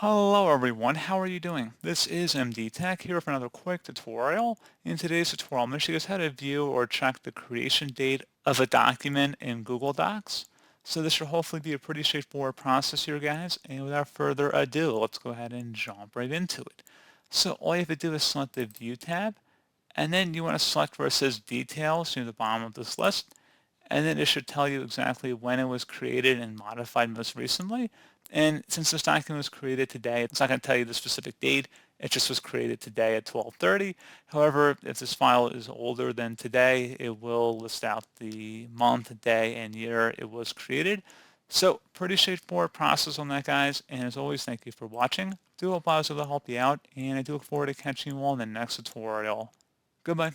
Hello everyone, how are you doing? This is MD Tech here with another quick tutorial. In today's tutorial, I'm going to show you guys how to view or check the creation date of a document in Google Docs. So this should hopefully be a pretty straightforward process here, guys. And without further ado, let's go ahead and jump right into it. So all you have to do is select the View tab, and then you want to select where it says Details near the bottom of this list, and then it should tell you exactly when it was created and modified most recently. And since this document was created today, it's not going to tell you the specific date. It just was created today at 12:30. However, if this file is older than today, it will list out the month, day, and year it was created. So pretty straightforward process on that, guys. And as always, thank you for watching. Do hope I was able to help you out, and I do look forward to catching you all in the next tutorial. Goodbye.